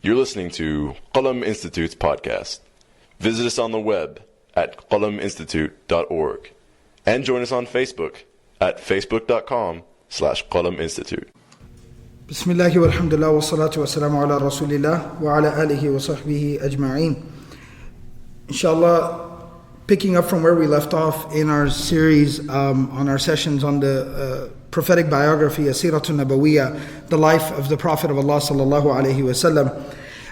You're listening to Qalam Institute's podcast. Visit us on the web at qalaminstitute.org and join us on Facebook at facebook.com/Qalam Institute. Bismillahi walhamdulillah wa salatu wa salamu ala rasulillah wa ala alihi wa sahbihi ajma'een. Inshallah, picking up from where we left off in our series on our sessions on the prophetic biography, Seerah Nabawiyya, the life of the Prophet of Allah sallallahu alaihi wasallam.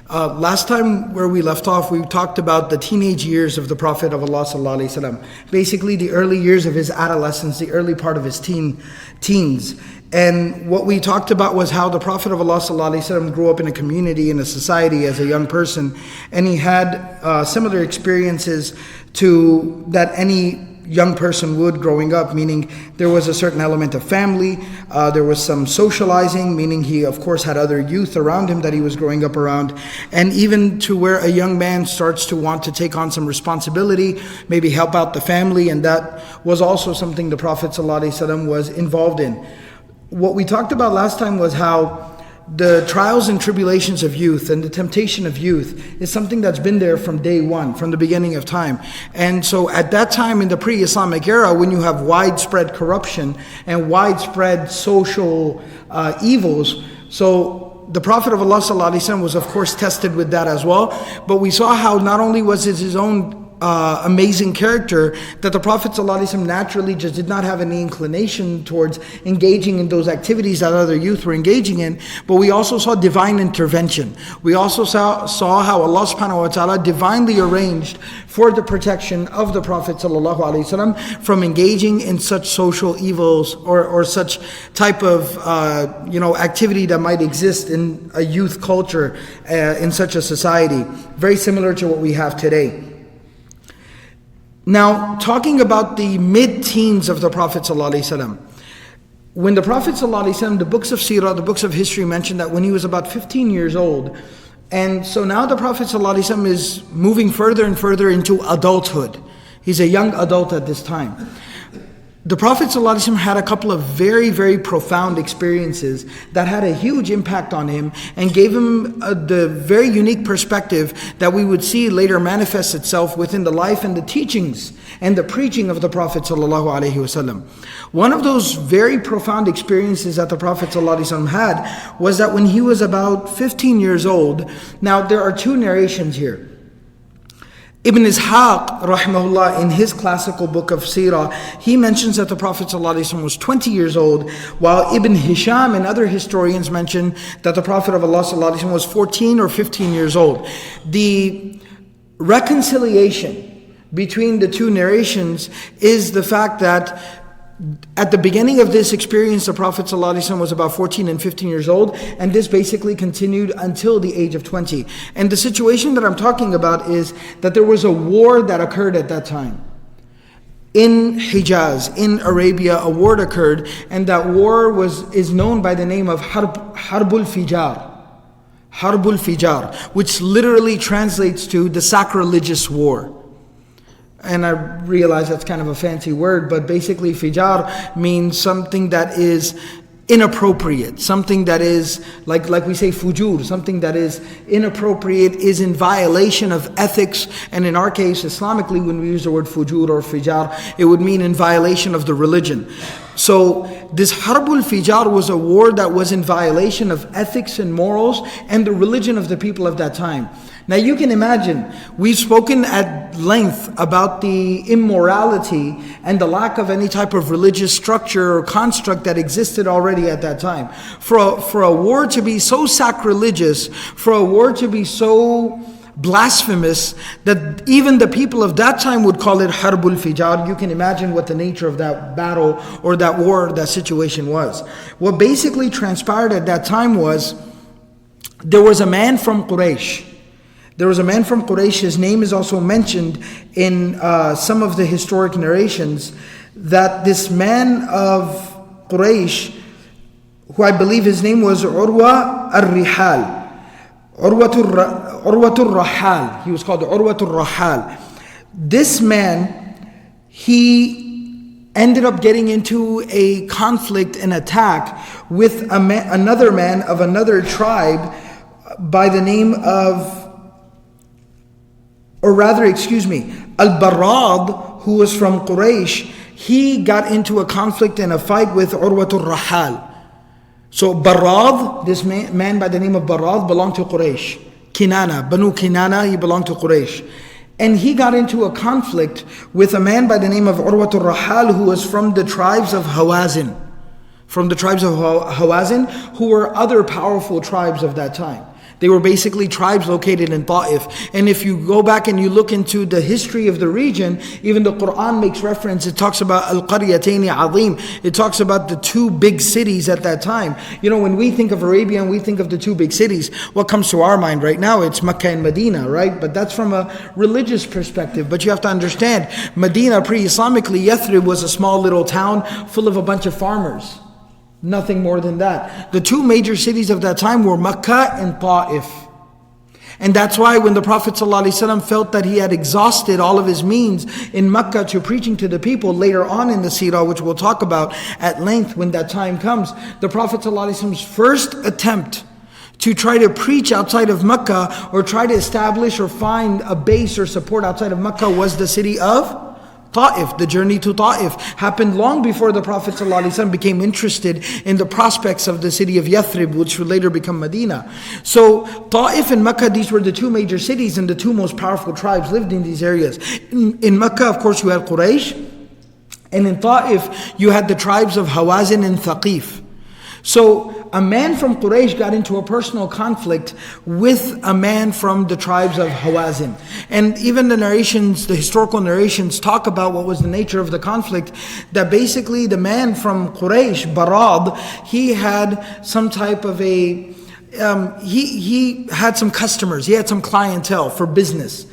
Last time where we left off, we talked about the teenage years of the Prophet of Allah sallallahu alaihi wasallam. Basically, the early years of his adolescence, the early part of his teens. And what we talked about was how the Prophet of Allah sallallahu alaihi wasallam grew up in a community, in a society as a young person, and he had similar experiences to that any young person would growing up, meaning there was a certain element of family, there was some socializing, meaning he of course had other youth around him that he was growing up around, and even to where a young man starts to want to take on some responsibility, maybe help out the family, and that was also something the Prophet ﷺ was involved in. What we talked about last time was how the trials and tribulations of youth and the temptation of youth is something that's been there from day one, from the beginning of time. And so at that time in the pre-Islamic era, when you have widespread corruption and widespread social evils, so the Prophet of Allah ﷺ was of course tested with that as well. But we saw how not only was it his own amazing character, that the Prophet ﷺ naturally just did not have any inclination towards engaging in those activities that other youth were engaging in, but we also saw divine intervention. We also saw how Allah subhanahu wa ta'ala divinely arranged for the protection of the Prophet ﷺ from engaging in such social evils or such type of activity that might exist in a youth culture in such a society, very similar to what we have today. Now, talking about the mid-teens of the Prophet ﷺ, when the Prophet ﷺ, the books of Seerah, the books of history mention that when he was about 15 years old, and so now the Prophet ﷺ is moving further and further into adulthood. He's a young adult at this time. The Prophet ﷺ had a couple of very, very profound experiences that had a huge impact on him and gave him the very unique perspective that we would see later manifest itself within the life and the teachings and the preaching of the Prophet ﷺ. One of those very profound experiences that the Prophet ﷺ had was that when he was about 15 years old. Now there are two narrations here. Ibn Ishaq, rahimahullah, in his classical book of Seerah, he mentions that the Prophet ﷺ was 20 years old, while Ibn Hisham and other historians mention that the Prophet of Allah ﷺ was 14 or 15 years old. The reconciliation between the two narrations is the fact that at the beginning of this experience, the Prophet ﷺ was about 14 and 15 years old, and this basically continued until the age of 20. And the situation that I'm talking about is that there was a war that occurred at that time. In Hijaz, in Arabia, a war occurred, and that war is known by the name of Harbul Fijar. Harbul Fijar, which literally translates to the Sacrilegious War. And I realize that's kind of a fancy word, but basically fijar means something that is inappropriate, something that is, like we say fujur, something that is inappropriate, is in violation of ethics, and in our case, Islamically, when we use the word fujur or fijar, it would mean in violation of the religion. So this Harbul Fijar was a war that was in violation of ethics and morals and the religion of the people of that time. Now you can imagine, we've spoken at length about the immorality and the lack of any type of religious structure or construct that existed already at that time. For a war to be so sacrilegious, for a war to be so blasphemous that even the people of that time would call it Harbul Fijar, you can imagine what the nature of that battle or that war, that situation was. What basically transpired at that time was, there was a man from Quraysh. His name is also mentioned in some of the historic narrations, that this man of Quraysh, who I believe his name was Urwa al-Rihal, Urwatul Rahal. He was called Urwatul Rahal. This man, he ended up getting into a conflict, an attack with another man of another tribe by the name of, or rather, excuse me, Al-Barrad, who was from Quraysh, he got into a conflict and a fight with Urwatul Rahal. So Barrad, this man by the name of Barrad, belonged to Quraysh. Kinana, Banu Kinana, he belonged to Quraysh. And he got into a conflict with a man by the name of Urwatul Rahal, who was from the tribes of Hawazin. From the tribes of Hawazin, who were other powerful tribes of that time. They were basically tribes located in Ta'if. And if you go back and you look into the history of the region, even the Quran makes reference, it talks about Al-Qaryatayn Azim. It talks about the two big cities at that time. You know, when we think of Arabia and we think of the two big cities, what comes to our mind right now? It's Mecca and Medina, right? But that's from a religious perspective. But you have to understand, Medina pre-Islamically, Yathrib was a small little town full of a bunch of farmers. Nothing more than that. The two major cities of that time were Mecca and Ta'if. And that's why when the Prophet ﷺ felt that he had exhausted all of his means in Mecca to preaching to the people, later on in the Seerah, which we'll talk about at length when that time comes, the Prophet ﷺ's first attempt to try to preach outside of Mecca or try to establish or find a base or support outside of Mecca was the city of Ta'if. The journey to Ta'if happened long before the Prophet ﷺ became interested in the prospects of the city of Yathrib, which would later become Medina. So Ta'if and Mecca, these were the two major cities, and the two most powerful tribes lived in these areas. In Mecca, of course, you had Quraysh, and in Ta'if, you had the tribes of Hawazin and Thaqif. So a man from Quraysh got into a personal conflict with a man from the tribes of Hawazin. And even the narrations, the historical narrations talk about what was the nature of the conflict, that basically the man from Quraysh, Barad, he had some type of a, he had some customers, he had some clientele for business.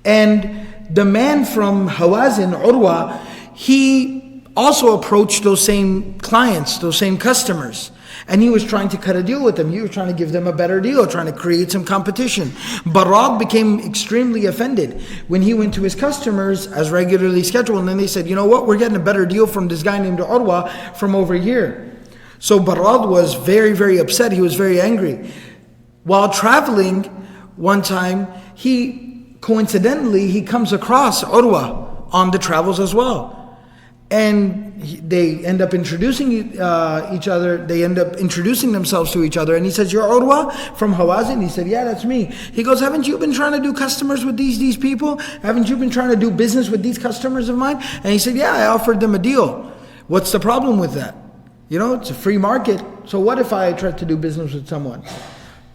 And the man from Hawazin, Urwa, he also approached those same clients, those same customers. And he was trying to cut a deal with them. He was trying to give them a better deal, trying to create some competition. Barad became extremely offended when he went to his customers as regularly scheduled. And then they said, you know what, we're getting a better deal from this guy named Urwa from over here. So Barad was very, very upset. He was very angry. While traveling one time, he comes across Urwa on the travels as well. And they end up introducing each other. They end up introducing themselves to each other. And he says, "You're Urwa from Hawazin?" He said, "Yeah, that's me." He goes, "Haven't you been trying to do customers with these people? Haven't you been trying to do business with these customers of mine?" And he said, "Yeah, I offered them a deal. What's the problem with that? You know, it's a free market. So what if I tried to do business with someone?"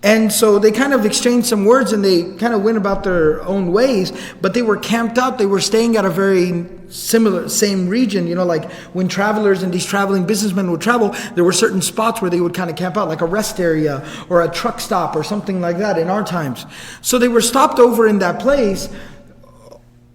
And so they kind of exchanged some words and they kind of went about their own ways, but they were camped out. They were staying at a very same region. You know, like when travelers and these traveling businessmen would travel, there were certain spots where they would kind of camp out, like a rest area or a truck stop or something like that in our times. So they were stopped over in that place.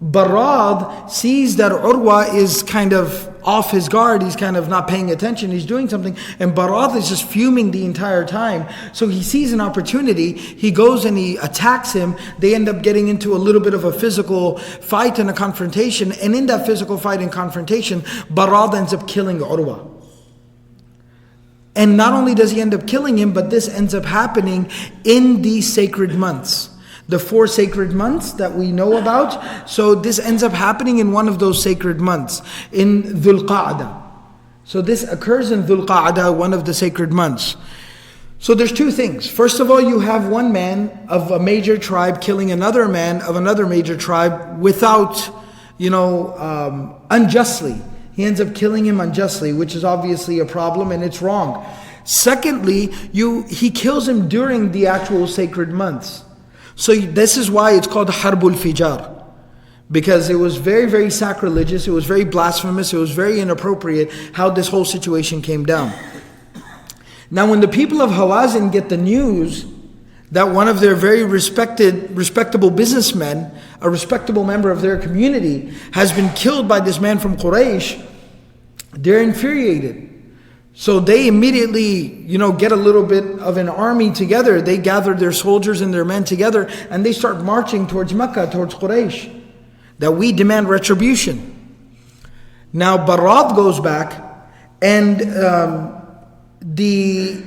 Barad sees that Urwa is kind of off his guard, he's kind of not paying attention, he's doing something, and Barad is just fuming the entire time. So he sees an opportunity, he goes and he attacks him. They end up getting into a little bit of a physical fight and a confrontation, and in that physical fight and confrontation, Barad ends up killing Urwa. And not only does he end up killing him, but this ends up happening in these sacred months. The 4 sacred months that we know about. So this ends up happening in one of those sacred months, in Dhul Qa'dah. So this occurs in Dhul Qa'dah, one of the sacred months. So there's 2 things. First of all, you have one man of a major tribe killing another man of another major tribe without, unjustly. He ends up killing him unjustly, which is obviously a problem and it's wrong. Secondly, he kills him during the actual sacred months. So this is why it's called Harbul Fijar. Because it was very, very sacrilegious, it was very blasphemous, it was very inappropriate how this whole situation came down. Now when the people of Hawazin get the news that one of their very respectable businessmen, a respectable member of their community, has been killed by this man from Quraysh, they're infuriated. So they immediately, get a little bit of an army together. They gather their soldiers and their men together and they start marching towards Mecca, towards Quraysh, that we demand retribution. Now Barad goes back and the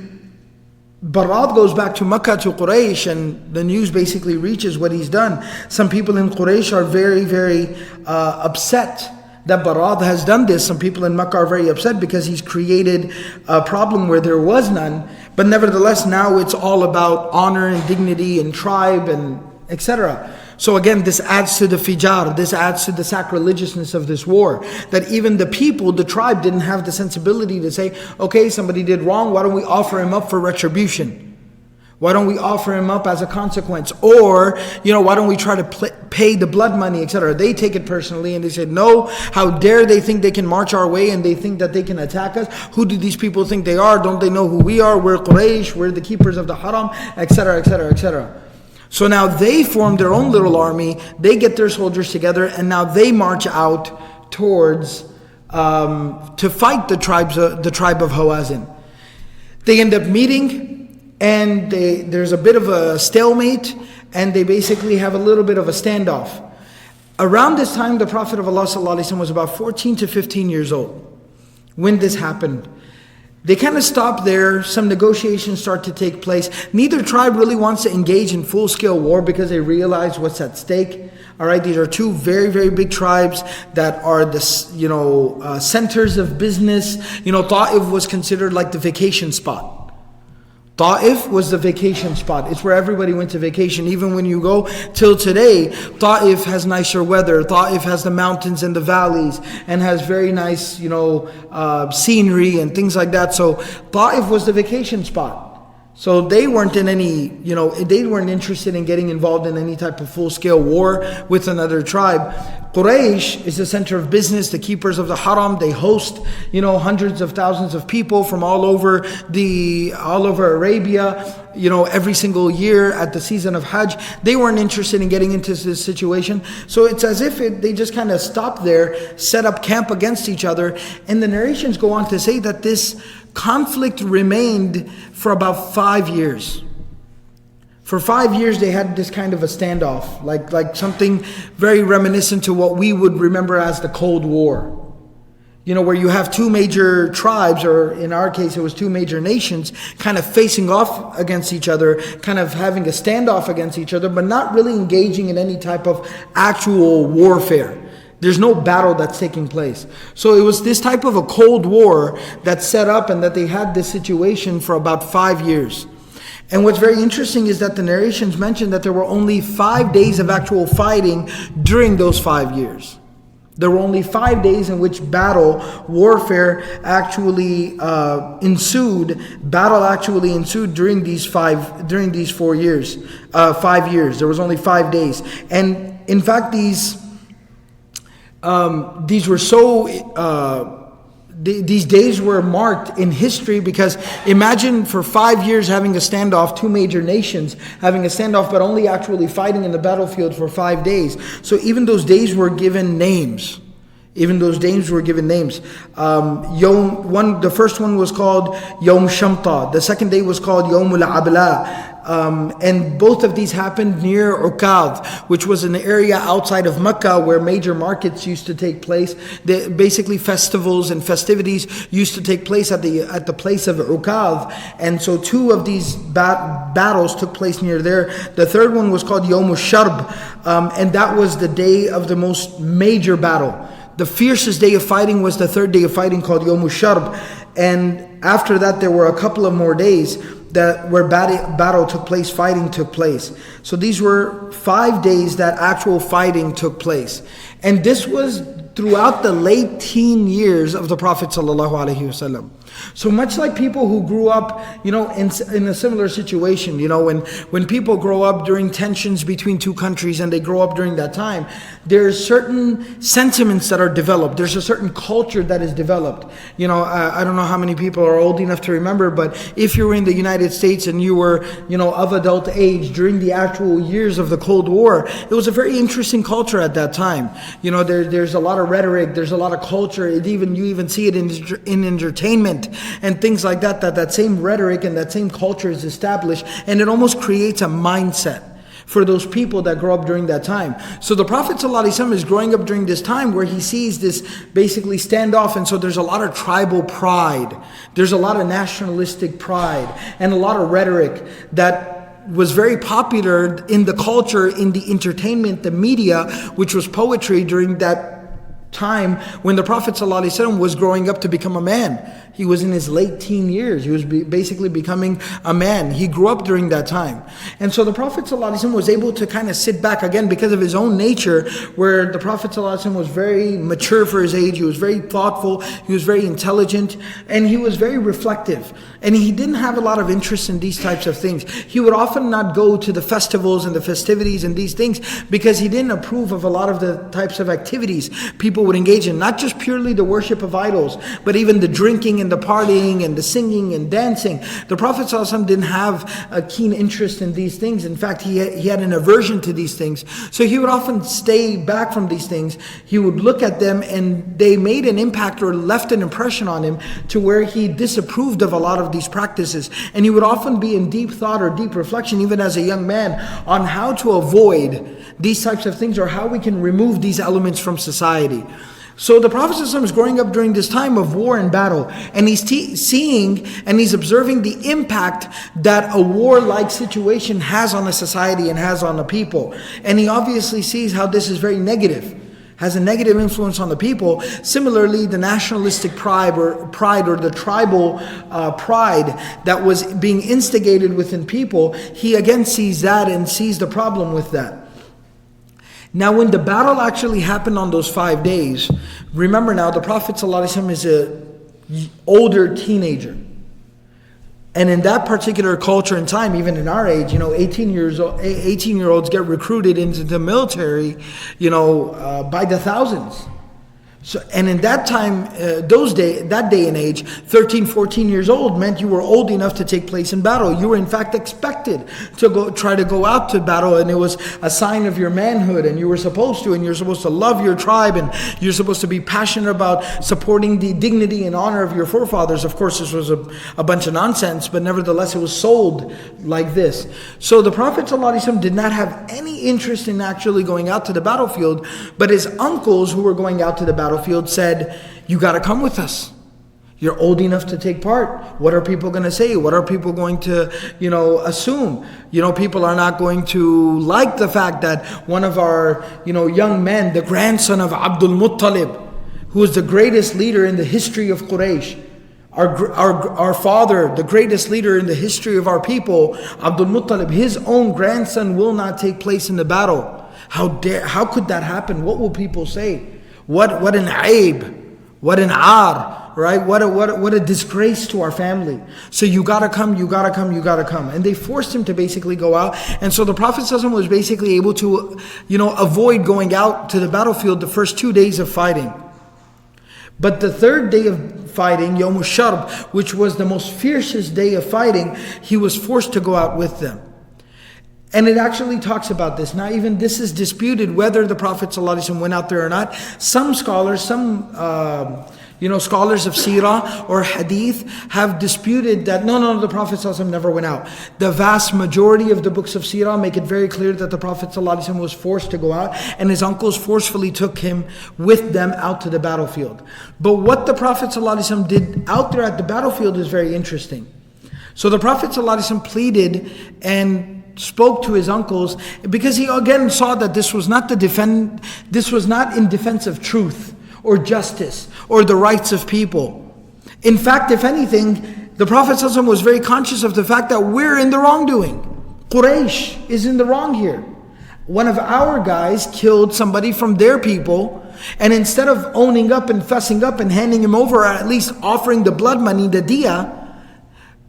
Barad goes back to Makkah, to Quraysh, and the news basically reaches what he's done. Some people in Quraysh are very, very upset that Barad has done this. Some people in Makkah are very upset because he's created a problem where there was none. But nevertheless, now it's all about honor and dignity and tribe and etc. So again, this adds to the fijar, this adds to the sacrilegiousness of this war. That even the people, the tribe, didn't have the sensibility to say, okay, somebody did wrong, why don't we offer him up for retribution? Why don't we offer him up as a consequence? Or, why don't we try to pay the blood money, etc. They take it personally and they say, no, how dare they think they can march our way and they think that they can attack us? Who do these people think they are? Don't they know who we are? We're Quraysh, we're the keepers of the haram, etc., etc., etc. So now they form their own little army, they get their soldiers together, and now they march out towards, to fight the tribe of Hawazin. They end up meeting, and there's a bit of a stalemate, and they basically have a little bit of a standoff. Around this time, the Prophet of Allah ﷺ was about 14 to 15 years old when this happened. They kind of stop there, some negotiations start to take place. Neither tribe really wants to engage in full-scale war because they realize what's at stake. All right, these are two very, very big tribes that are the centers of business. Ta'if was considered like the vacation spot. Ta'if was the vacation spot. It's where everybody went to vacation. Even when you go till today, Ta'if has nicer weather. Ta'if has the mountains and the valleys and has very nice, scenery and things like that. So Ta'if was the vacation spot. So they weren't in any, they weren't interested in getting involved in any type of full-scale war with another tribe. Quraysh is the center of business, the keepers of the haram. They host, hundreds of thousands of people from all over Arabia, every single year at the season of Hajj. They weren't interested in getting into this situation. So it's as if they just kind of stopped there, set up camp against each other. And the narrations go on to say that this conflict remained for about 5 years. For 5 years they had this kind of a standoff, like something very reminiscent to what we would remember as the Cold War. Where you have two major tribes, or in our case it was two major nations, kind of facing off against each other, kind of having a standoff against each other, but not really engaging in any type of actual warfare. There's no battle that's taking place. So it was this type of a Cold War that set up, and that they had this situation for about 5 years. And what's very interesting is that the narrations mention that there were only 5 days of actual fighting during those 5 years. There were only 5 days in which warfare actually ensued. Battle actually ensued during these 4 years. 5 years. There was only 5 days. And in fact, these days were marked in history, because imagine for 5 years having a standoff, two major nations having a standoff, but only actually fighting in the battlefield for 5 days. So even those days were given names. The first one was called Yom Shamta. The second day was called Yom Al-Abla. And both of these happened near Ukad, which was an area outside of Mecca where major markets used to take place. Basically festivals and festivities used to take place at the place of Ukad. And so two of these battles took place near there. The third one was called Yom Sharb, and that was the day of the most major battle. The fiercest day of fighting was the third day of fighting, called Yom Sharb. And after that there were a couple of more days where battle took place, fighting took place. So these were 5 days that actual fighting took place. And this was throughout the late teen years of the Prophet ﷺ. So much like people who grew up, in a similar situation, when people grow up during tensions between two countries and they grow up during that time, there's certain sentiments that are developed. There's a certain culture that is developed. I don't know how many people are old enough to remember, but if you were in the United States and you were, of adult age during the actual years of the Cold War, it was a very interesting culture at that time. There's a lot of rhetoric, there's a lot of culture. You even see it in entertainment and things like that same rhetoric and that same culture is established, and it almost creates a mindset. for those people that grow up during that time. So the Prophet ﷺ is growing up during this time where he sees this basically standoff, and so there's a lot of tribal pride. There's a lot of nationalistic pride and a lot of rhetoric that was very popular in the culture, in the entertainment, the media, which was poetry during that time when the Prophet ﷺ was growing up to become a man. He was in his late teen years. He was basically becoming a man. He grew up during that time. And so the Prophet ﷺ was able to kind of sit back again because of his own nature, where the Prophet ﷺ was very mature for his age. He was very thoughtful. He was very intelligent. And he was very reflective. And he didn't have a lot of interest in these types of things. He would often not go to the festivals and the festivities and these things because he didn't approve of a lot of the types of activities people would engage in. Not just purely the worship of idols, but even the drinking and the partying and the singing and dancing. The Prophet ﷺ didn't have a keen interest in these things. In fact, he had an aversion to these things. So he would often stay back from these things. He would look at them and they made an impact or left an impression on him to where he disapproved of a lot of these practices. And he would often be in deep thought or deep reflection, even as a young man, on how to avoid these types of things or how we can remove these elements from society. So the Prophet ﷺ is growing up during this time of war and battle, and he's seeing and he's observing the impact that a war-like situation has on a society and has on the people. And he obviously sees how this is very negative, has a negative influence on the people. Similarly, the nationalistic pride or the tribal pride that was being instigated within people, he again sees that and sees the problem with that. Now, when the battle actually happened on those 5 days, remember now, the Prophet ﷺ is an older teenager. And in that particular culture and time, even in our age, 18-year-olds get recruited into the military, by the thousands. So, and in that time, that day and age, 13, 14 years old meant you were old enough to take place in battle. You were in fact expected to try to go out to battle, and it was a sign of your manhood, and you were supposed to, and you're supposed to love your tribe, and you're supposed to be passionate about supporting the dignity and honor of your forefathers. Of course, this was a bunch of nonsense, but nevertheless, it was sold like this. So the Prophet ﷺ did not have any interest in actually going out to the battlefield, but his uncles who were going out to the battlefield said, you got to come with us. You're old enough to take part. What are people going to say? What are people going to, assume? People are not going to like the fact that one of our, young men, the grandson of Abdul Muttalib, who is the greatest leader in the history of Quraysh, our father, the greatest leader in the history of our people, Abdul Muttalib, his own grandson will not take place in the battle. How could that happen? What will people say? What an aib, what an ar, right? What a disgrace to our family. So you gotta come. And they forced him to basically go out. And so the Prophet ﷺ was basically able to, avoid going out to the battlefield the first 2 days of fighting. But the third day of fighting, Yawm al-Sharb, which was the most fiercest day of fighting, he was forced to go out with them. And it actually talks about this. Now, even this is disputed whether the Prophet ﷺ went out there or not. Some scholars, scholars of Seerah or Hadith have disputed that no, the Prophet ﷺ never went out. The vast majority of the books of Seerah make it very clear that the Prophet ﷺ was forced to go out, and his uncles forcefully took him with them out to the battlefield. But what the Prophet ﷺ did out there at the battlefield is very interesting. So the Prophet ﷺ pleaded and spoke to his uncles, because he again saw that this was not in defense of truth or justice or the rights of people. In fact, if anything, the Prophet ﷺ was very conscious of the fact that we're in the wrongdoing. Quraysh is in the wrong here. One of our guys killed somebody from their people, and instead of owning up and fessing up and handing him over, or at least offering the blood money, the diya,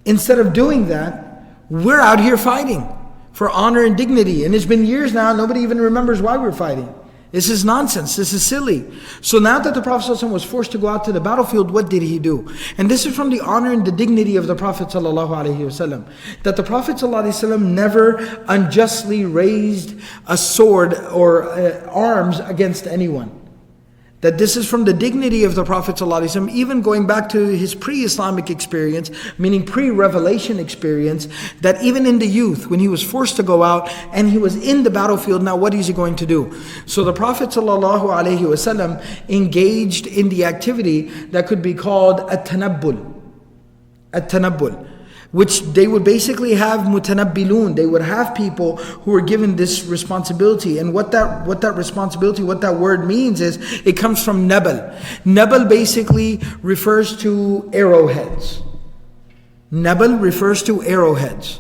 instead of doing that, we're out here fighting for honor and dignity. And it's been years now, nobody even remembers why we're fighting. This is nonsense, this is silly. So now that the Prophet ﷺ was forced to go out to the battlefield, what did he do? And this is from the honor and the dignity of the Prophet ﷺ, that the Prophet ﷺ never unjustly raised a sword or arms against anyone. that this is from the dignity of the Prophet ﷺ, even going back to his pre-Islamic experience, meaning pre-revelation experience, that even in the youth, when he was forced to go out and he was in the battlefield, now what is he going to do? So the Prophet ﷺ engaged in the activity that could be called at-tanabbul, which they would basically have mutanabbilun. They would have people who were given this responsibility. And what that responsibility, what that word means is, it comes from nabal. Nabal basically refers to arrowheads. Nabal refers to arrowheads.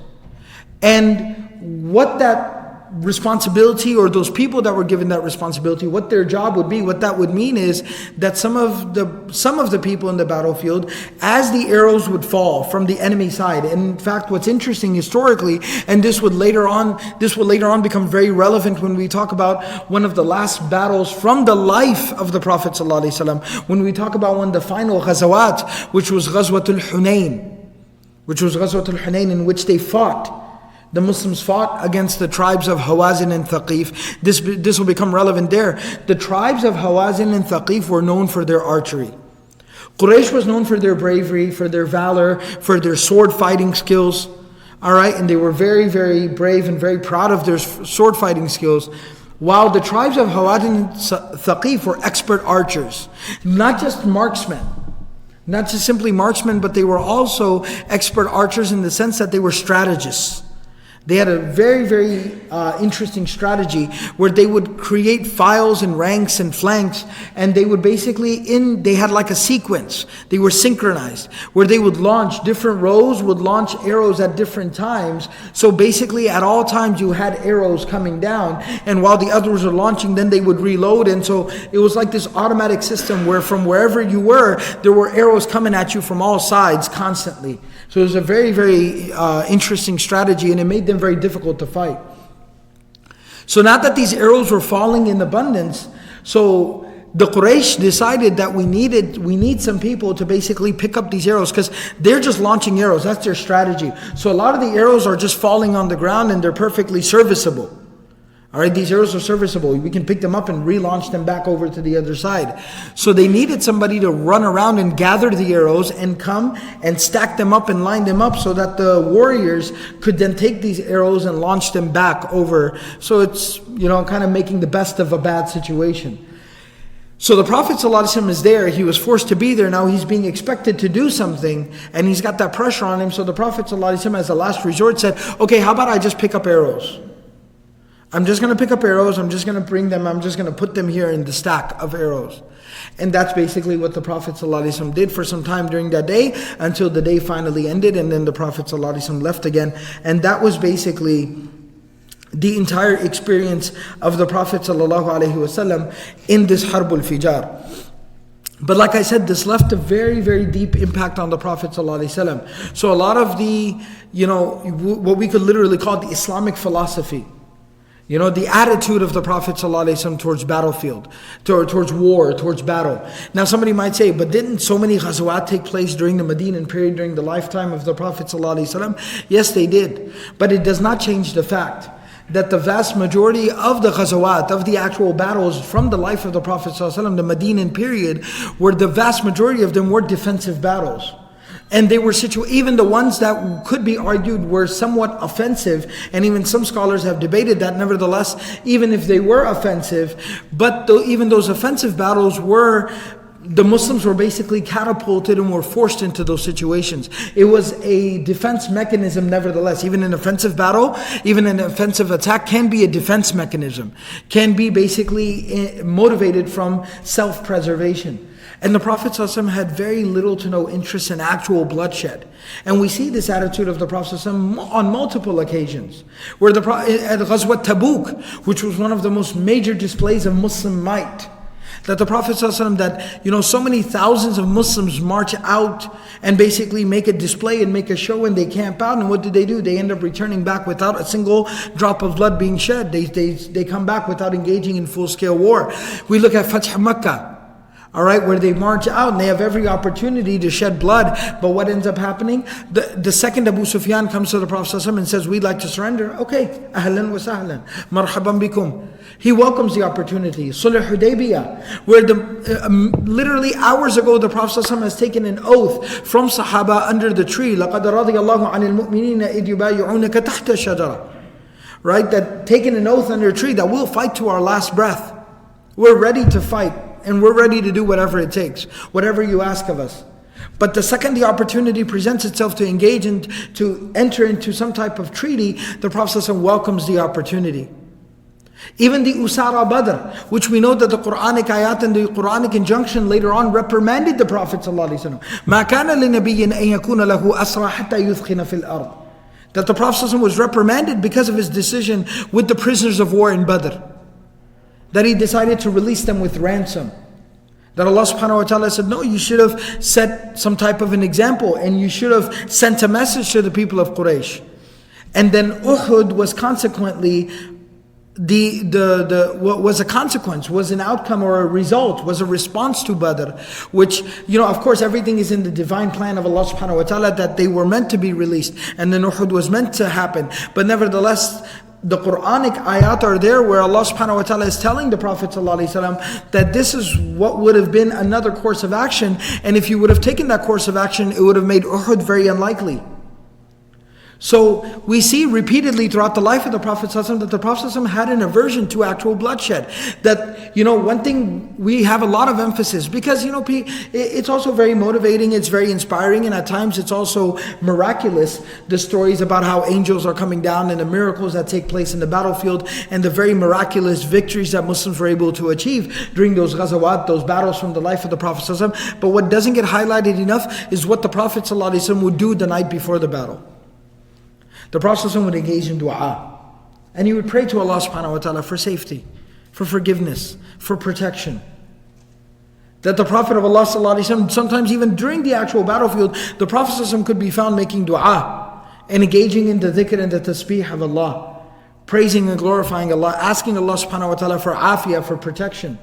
And what that responsibility, or those people that were given that responsibility, what their job would be, what that would mean is that some of the people in the battlefield, as the arrows would fall from the enemy side, and in fact what's interesting historically, and this will later on become very relevant when we talk about one of the last battles from the life of the Prophet ﷺ, when we talk about one of the final ghazawat, which was Ghazwatul Hunayn, in which they fought. The Muslims fought against the tribes of Hawazin and Thaqif. This will become relevant there. The tribes of Hawazin and Thaqif were known for their archery. Quraysh was known for their bravery, for their valor, for their sword fighting skills. Alright, and they were very, very brave and very proud of their sword fighting skills. While the tribes of Hawazin and Thaqif were expert archers. Not just marksmen. Not just simply marksmen, but they were also expert archers in the sense that they were strategists. They had a very, very interesting strategy where they would create files and ranks and flanks, and they would basically, they had like a sequence. They were synchronized, where they would launch, different rows would launch arrows at different times. So basically at all times you had arrows coming down, and while the others were launching, then they would reload. And so it was like this automatic system where from wherever you were, there were arrows coming at you from all sides constantly. So it was a very, very interesting strategy, and it made them very difficult to fight. So now that these arrows were falling in abundance, so the Quraysh decided that we need some people to basically pick up these arrows, because they're just launching arrows. That's their strategy. So a lot of the arrows are just falling on the ground and they're perfectly serviceable. Alright, these arrows are serviceable. We can pick them up and relaunch them back over to the other side. So they needed somebody to run around and gather the arrows and come and stack them up and line them up so that the warriors could then take these arrows and launch them back over. So it's, kind of making the best of a bad situation. So the Prophet ﷺ is there. He was forced to be there. Now he's being expected to do something, and he's got that pressure on him. So the Prophet ﷺ, as a last resort, said, okay, how about I just pick up arrows? I'm just going to pick up arrows, I'm just going to bring them, I'm just going to put them here in the stack of arrows. And that's basically what the Prophet ﷺ did for some time during that day, until the day finally ended, and then the Prophet ﷺ left again. And that was basically the entire experience of the Prophet ﷺ in this Harbul Fijar. But like I said, this left a very, very deep impact on the Prophet ﷺ. So a lot of the, what we could literally call the Islamic philosophy, the attitude of the Prophet ﷺ towards battlefield, towards war, towards battle. Now somebody might say, but didn't so many ghazawat take place during the Medinan period, during the lifetime of the Prophet ﷺ? Yes, they did. But it does not change the fact that the vast majority of the ghazawat, of the actual battles from the life of the Prophet ﷺ, the Medinan period, where the vast majority of them were defensive battles. And they were even the ones that could be argued were somewhat offensive, and even some scholars have debated that. Nevertheless, even if they were offensive, but even those offensive battles the Muslims were basically catapulted and were forced into those situations. It was a defense mechanism nevertheless. Even an offensive battle, even an offensive attack can be a defense mechanism, can be basically motivated from self-preservation. And the Prophet ﷺ had very little to no interest in actual bloodshed. And we see this attitude of the Prophet ﷺ on multiple occasions. Where at Ghazwat Tabuk, which was one of the most major displays of Muslim might, that the Prophet ﷺ, that so many thousands of Muslims march out and basically make a display and make a show, and they camp out, and what do? They end up returning back without a single drop of blood being shed. They come back without engaging in full-scale war. We look at Fath Makkah. Alright, where they march out and they have every opportunity to shed blood. But what ends up happening? The second Abu Sufyan comes to the Prophet ﷺ and says, we'd like to surrender. Okay, ahlan wa sahlan, marhaban bikum. He welcomes the opportunity. Sulh Hudaybiyah, where literally hours ago the Prophet ﷺ has taken an oath from Sahaba under the tree. لَقَدْ رَضِيَ اللَّهُ عَنِ الْمُؤْمِنِينَ إِذْ يُبَايِعُونَكَ تَحْتَ الشَّجَرَةِ. Right, that taking an oath under a tree that we'll fight to our last breath. We're ready to fight. And we're ready to do whatever it takes, whatever you ask of us. But the second the opportunity presents itself to engage and to enter into some type of treaty, the Prophet ﷺ welcomes the opportunity. Even the Usara Badr, which we know that the Quranic ayat and the Quranic injunction later on reprimanded the Prophet ﷺ. مَا كَانَ لِنَبِيٍّ أَن يَكُونَ لَهُ أَسْرَى حَتَّى يُثْخِنَ فِي الْأَرْضِ. That the Prophet ﷺ was reprimanded because of his decision with the prisoners of war in Badr. That he decided to release them with ransom. That Allah subhanahu wa ta'ala said, no, you should have set some type of an example and you should have sent a message to the people of Quraysh. And then Uhud was consequently what was a consequence, was an outcome or a result, was a response to Badr, which, of course everything is in the divine plan of Allah subhanahu wa ta'ala, that they were meant to be released and then Uhud was meant to happen. But nevertheless, the Quranic ayat are there where Allah subhanahu wa ta'ala is telling the Prophet ﷺ that this is what would have been another course of action, and if you would have taken that course of action, it would have made Uhud very unlikely. So we see repeatedly throughout the life of the Prophet ﷺ that the Prophet ﷺ had an aversion to actual bloodshed. That, one thing we have a lot of emphasis, because, it's also very motivating, it's very inspiring, and at times it's also miraculous, the stories about how angels are coming down and the miracles that take place in the battlefield and the very miraculous victories that Muslims were able to achieve during those ghazawat, those battles from the life of the Prophet ﷺ. But what doesn't get highlighted enough is what the Prophet ﷺ would do the night before the battle. The Prophet ﷺ would engage in dua. And he would pray to Allah subhanahu wa ta'ala for safety, for forgiveness, for protection. That the Prophet of Allah ﷺ, sometimes even during the actual battlefield, the Prophet ﷺ could be found making dua and engaging in the dhikr and the tasbih of Allah, praising and glorifying Allah, asking Allah subhanahu wa ta'ala for afiyah, for protection.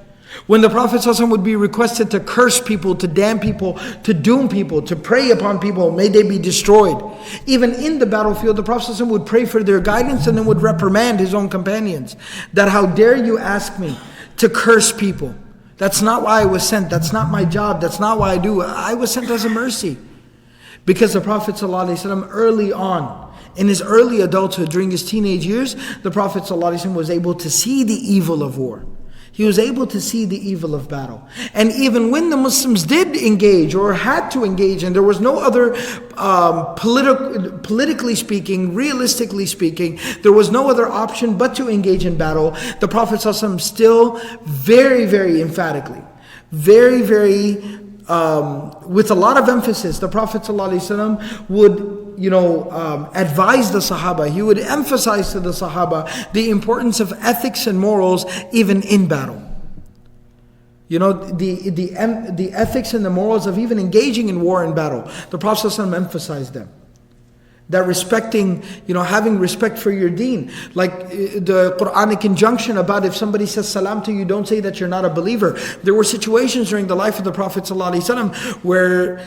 When the Prophet ﷺ would be requested to curse people, to damn people, to doom people, to prey upon people, may they be destroyed. Even in the battlefield, the Prophet ﷺ would pray for their guidance and then would reprimand his own companions. That how dare you ask me to curse people? That's not why I was sent. That's not my job. That's not why I do. I was sent as a mercy. Because the Prophet ﷺ early on, in his early adulthood, during his teenage years, the Prophet ﷺ was able to see the evil of war. He was able to see the evil of battle. And even when the Muslims did engage or had to engage, and there was no other, politically speaking, realistically speaking, there was no other option but to engage in battle, the Prophet ﷺ still very, very emphatically, very, very, with a lot of emphasis, the Prophet ﷺ would advise the Sahaba. He would emphasize to the Sahaba the importance of ethics and morals even in battle. The ethics and the morals of even engaging in war and battle. The Prophet ﷺ emphasized them. That respecting, having respect for your deen. Like the Quranic injunction about if somebody says salam to you, don't say that you're not a believer. There were situations during the life of the Prophet ﷺ where,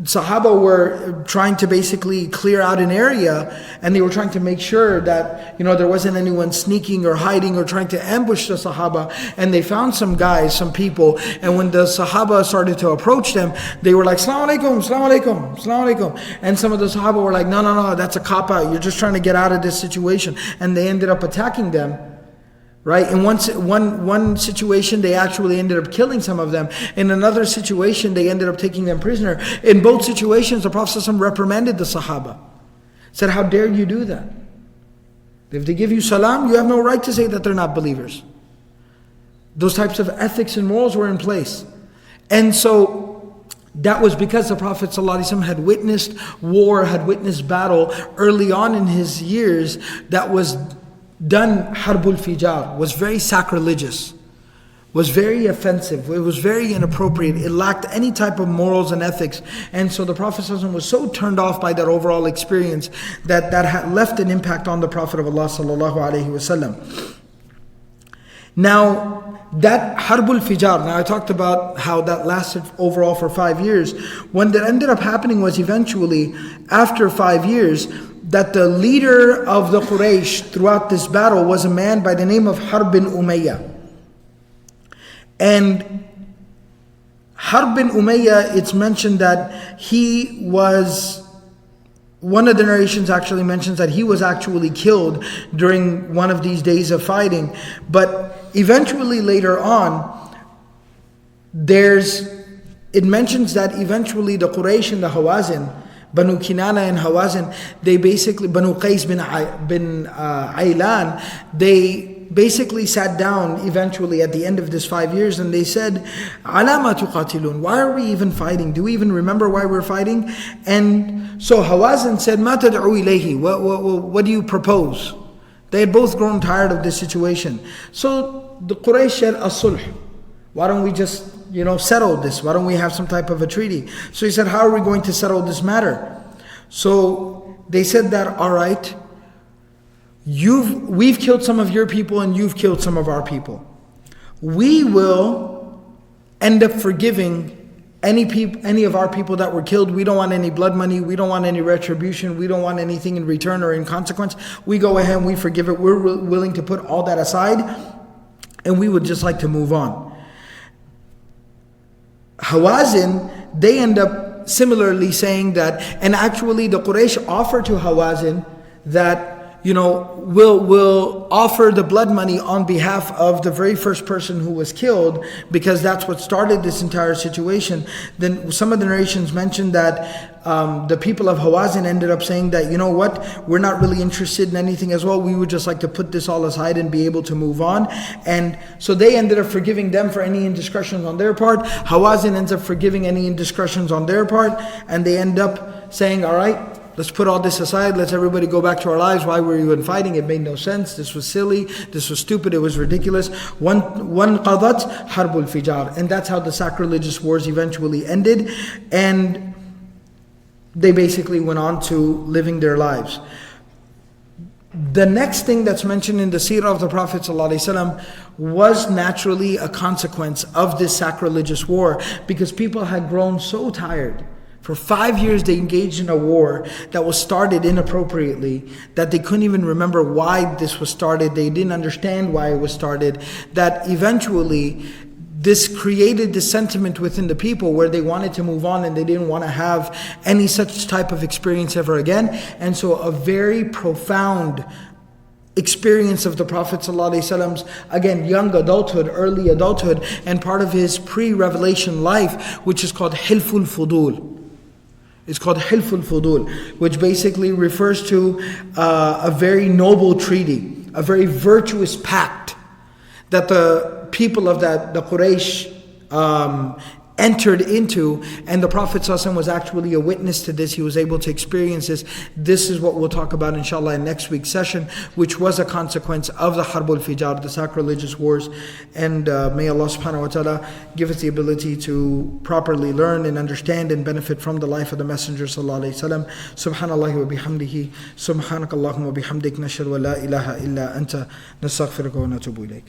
Sahaba were trying to basically clear out an area, and they were trying to make sure that there wasn't anyone sneaking or hiding or trying to ambush the Sahaba. And they found some guys, some people, and when the Sahaba started to approach them, they were like, "Assalamu alaikum, assalamu alaikum, assalamu alaikum." And some of the Sahaba were like, no, that's a cop out. You're just trying to get out of this situation. And they ended up attacking them. Right? In one situation, they actually ended up killing some of them. In another situation, they ended up taking them prisoner. In both situations, the Prophet ﷺ reprimanded the Sahaba. Said, how dare you do that? If they give you salam, you have no right to say that they're not believers. Those types of ethics and morals were in place. And so, that was because the Prophet ﷺ had witnessed war, had witnessed battle early on in his years that was done harbul fijar, was very sacrilegious, was very offensive, it was very inappropriate, it lacked any type of morals and ethics. And so the Prophet ﷺ was so turned off by that overall experience that had left an impact on the Prophet of Allah sallallahu alaihi wasallam. Now, that Harbul Fijar, now I talked about how that lasted overall for 5 years. What that ended up happening was eventually, after 5 years, that the leader of the Quraysh throughout this battle was a man by the name of Harb bin Umayyah. And Harb bin Umayyah, it's mentioned that he was, one of the narrations actually mentions that he was actually killed during one of these days of fighting. But eventually later on, it mentions that eventually the Quraysh and the Hawazin, Banu Kinana and Hawazin, they basically, Banu Qais bin Aylan, they basically sat down eventually at the end of this 5 years and they said, "Alama tuqatilun, why are we even fighting? Do we even remember why we're fighting?" And so Hawazin said, "Ma tad'u ilayhi, what do you propose?" They had both grown tired of this situation. So the Quraysh said, "As-sulh, why don't we just settle this? Why don't we have some type of a treaty?" So he said, "How are we going to settle this matter?" So they said that, "All right, we've killed some of your people and you've killed some of our people. We will end up forgiving any of our people that were killed. We don't want any blood money. We don't want any retribution. We don't want anything in return or in consequence. We go ahead and we forgive it. We're willing to put all that aside and we would just like to move on." Hawazin, they end up similarly saying that, and actually the Quraysh offered to Hawazin that, we'll offer the blood money on behalf of the very first person who was killed, because that's what started this entire situation. Then some of the narrations mentioned that the people of Hawazin ended up saying that, "You know what, we're not really interested in anything as well. We would just like to put this all aside and be able to move on." And so they ended up forgiving them for any indiscretions on their part. Hawazin ends up forgiving any indiscretions on their part, and they end up saying, "All right, let's put all this aside. Let's everybody go back to our lives. Why were we even fighting? It made no sense. This was silly. This was stupid. It was ridiculous." One qadat harbul fijar, and that's how the sacrilegious wars eventually ended, and they basically went on to living their lives. The next thing that's mentioned in the Seerah of the Prophet ﷺ was naturally a consequence of this sacrilegious war, because people had grown so tired. For 5 years they engaged in a war that was started inappropriately, that they couldn't even remember why this was started. They didn't understand why it was started. That eventually this created this sentiment within the people where they wanted to move on and they didn't want to have any such type of experience ever again. And so a very profound experience of the Prophet ﷺ's, again, young adulthood, early adulthood, and part of his pre-revelation life, which is called Hilful Fudul. It's called Hilful Fudul, which basically refers to a very noble treaty, a very virtuous pact that the people of the Quraysh entered into, and the Prophet ﷺ was actually a witness to this. He was able to experience this. This is what we'll talk about inshallah in next week's session, which was a consequence of the Harbul Fijar, the sacrilegious wars. And may Allah subhanahu wa ta'ala give us the ability to properly learn and understand and benefit from the life of the Messenger sallallahu alayhi wa sallam. Subhanallah wa bihamdihi, subhanakallahumma wa bihamdik, nashhadu wa la ilaha illa anta, nastaghfiruka wa natubu ilayk.